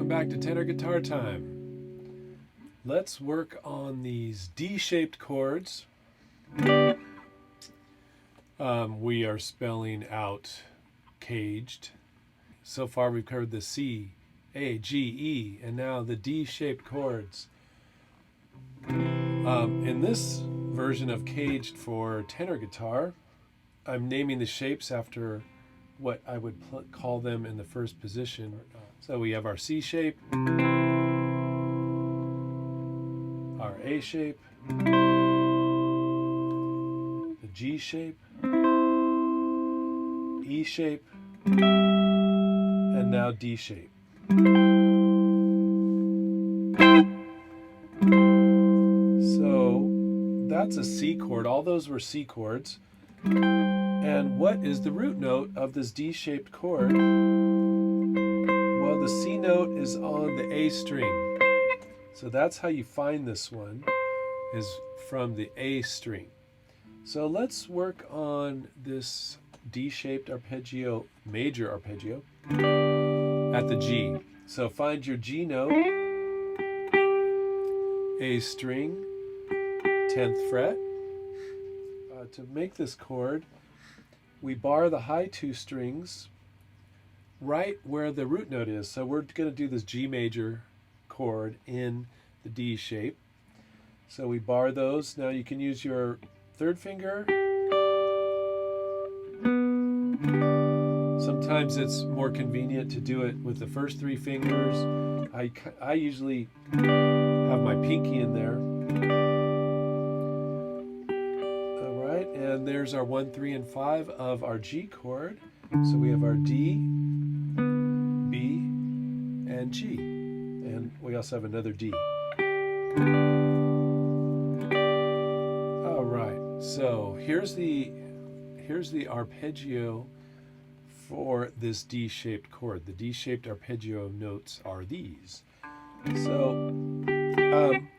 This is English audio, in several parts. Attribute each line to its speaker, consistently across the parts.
Speaker 1: Back to tenor guitar time. Let's work on these D-shaped chords. We are spelling out caged. So far we've covered the C, A, G, E, and now the D-shaped chords. In this version of caged for tenor guitar, I'm naming the shapes after what I would call them in the first position. So we have our C shape, our A shape, the G shape, E shape, and now D shape. So that's a C chord. All those were C chords. And what is the root note of this D-shaped chord? Well, the C note is on the A string. So that's how you find this one, is from the A string. So let's work on this D-shaped arpeggio, major arpeggio, at the G. So find your G note, A string, 10th fret. To make this chord, we bar the high two strings right where the root note is. So we're going to do this G major chord in the D shape. So we bar those. Now you can use your third finger. Sometimes it's more convenient to do it with the first three fingers. I usually have my pinky in there. And there's our 1, 3, and 5 of our G chord. So we have our D, B, and G. And we also have another D. All right, so here's the arpeggio for this D-shaped chord. The D-shaped arpeggio notes are these. So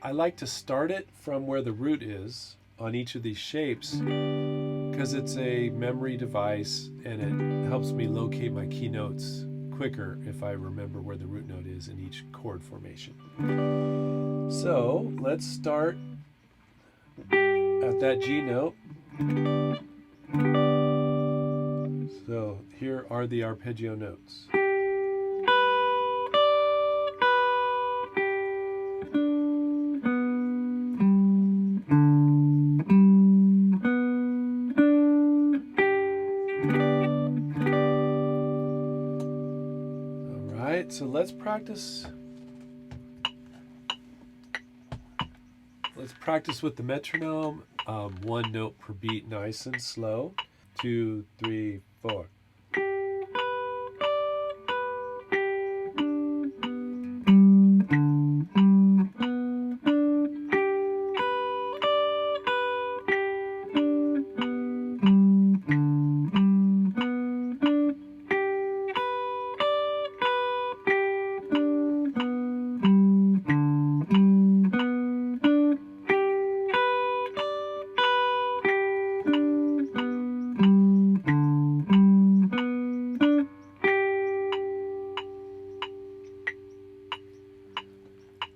Speaker 1: I like to start it from where the root is on each of these shapes, because it's a memory device and it helps me locate my key notes quicker if I remember where the root note is in each chord formation. So let's start at that G note. So here are the arpeggio notes. So let's practice. Let's practice with the metronome. One note per beat, nice and slow. 2, 3, 4.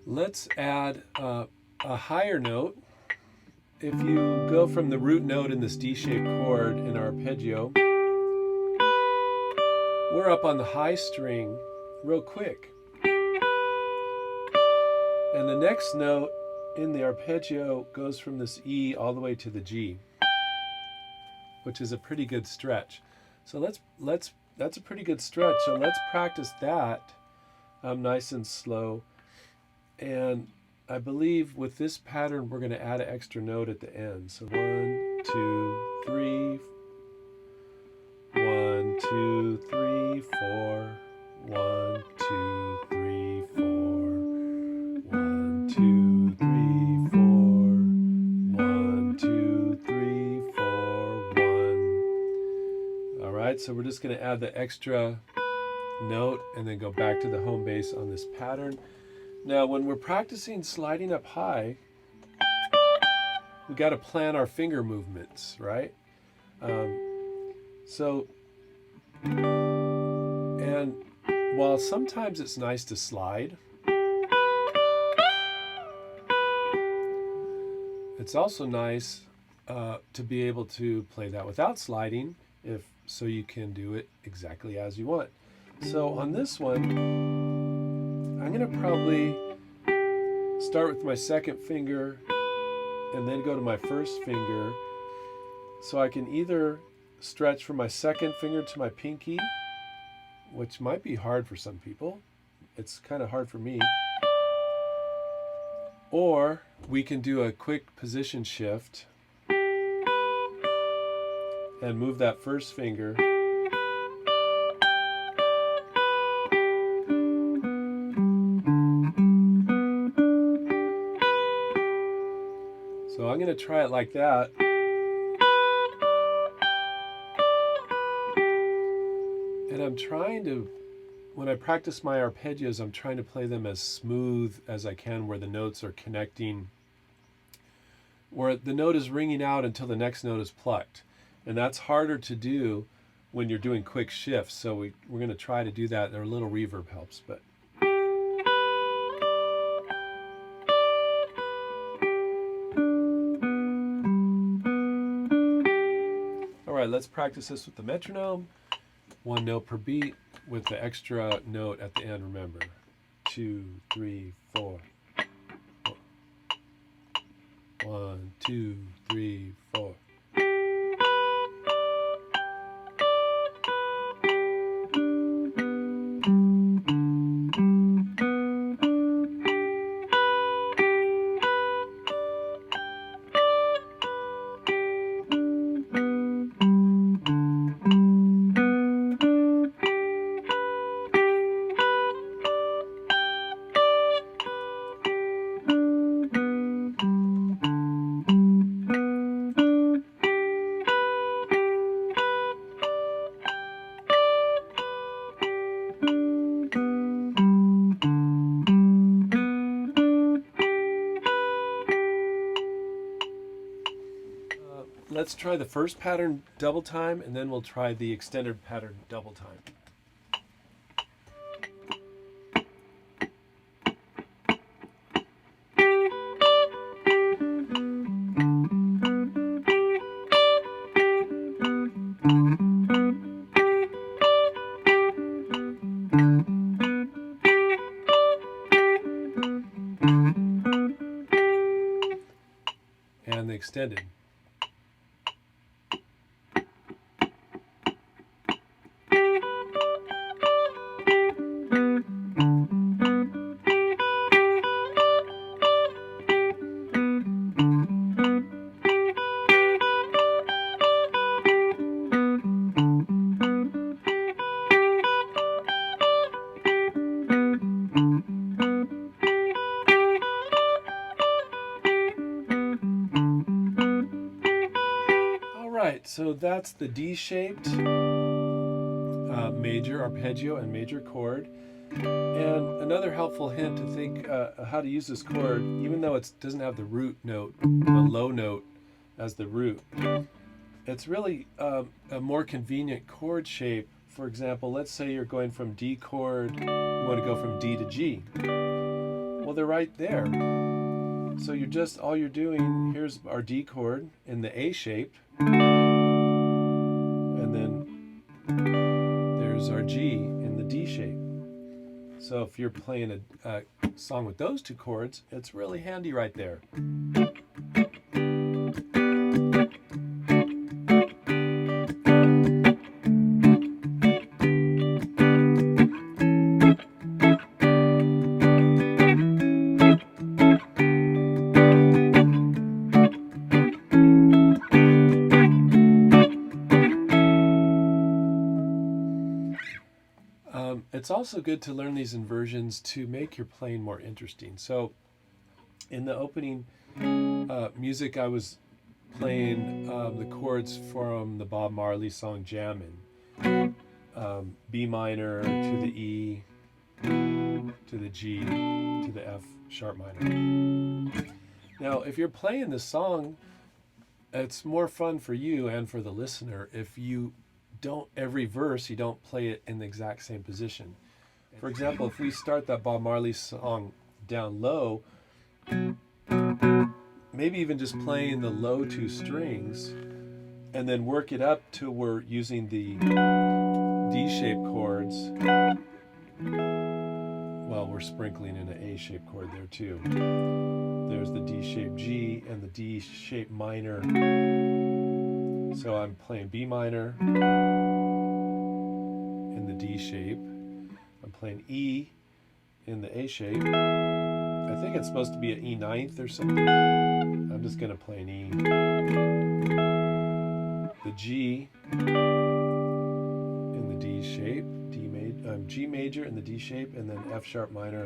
Speaker 1: Let's add a higher note. If you go from the root note in this D-shaped chord in our arpeggio, we're up on the high string real quick. And the next note in the arpeggio goes from this E all the way to the G, which is a pretty good stretch. So that's a pretty good stretch. So let's practice that nice and slow. And I believe with this pattern, we're going to add an extra note at the end. So 1, 2, 3, 1, 2, 3, 4, 1, 2, 3, 4, 1, 2, 3, 4, 1, 2, 3, 4, 1. All right, so we're just going to add the extra note and then go back to the home bass on this pattern. Now, when we're practicing sliding up high, we got to plan our finger movements, right? And while sometimes it's nice to slide, it's also nice to be able to play that without sliding, so you can do it exactly as you want. So on this one, I'm going to probably start with my second finger and then go to my first finger. So I can either stretch from my second finger to my pinky, which might be hard for some people. It's kind of hard for me. Or we can do a quick position shift and move that first finger. So I'm going to try it like that. And I'm trying to, when I practice my arpeggios, I'm trying to play them as smooth as I can, where the notes are connecting, where the note is ringing out until the next note is plucked. And that's harder to do when you're doing quick shifts. So we're going to try to do that. A little reverb helps, but. All right, let's practice this with the metronome. 1 note per beat with the extra note at the end, remember. 2, 3, 4. 1, 2, 3, 4. Let's try the first pattern double time, and then we'll try the extended pattern double time. And the extended. So that's the D-shaped major arpeggio and major chord. And another helpful hint to think how to use this chord, even though it doesn't have the root note, the low note as the root, it's really a more convenient chord shape. For example, let's say you're going from D chord, you want to go from D to G. Well, they're right there. So all you're doing, here's our D chord in the A shape. And then there's our G in the D shape. So if you're playing a song with those two chords, it's really handy right there. it's also good to learn these inversions to make your playing more interesting. So in the opening music, I was playing the chords from the Bob Marley song Jammin'. B minor to the E, to the G, to the F sharp minor. Now, if you're playing this song, it's more fun for you and for the listener if you don't, every verse, you don't play it in the exact same position. For example, if we start that Bob Marley song down low, maybe even just playing the low two strings and then work it up till we're using the D-shaped chords. Well, we're sprinkling in an A-shaped chord there too. There's the D-shaped G and the D-shaped minor. So I'm playing B minor in the D shape. I'm playing E in the A shape. I think it's supposed to be an E ninth or something. I'm just going to play an E. The G in the D shape, G major in the D shape, and then F sharp minor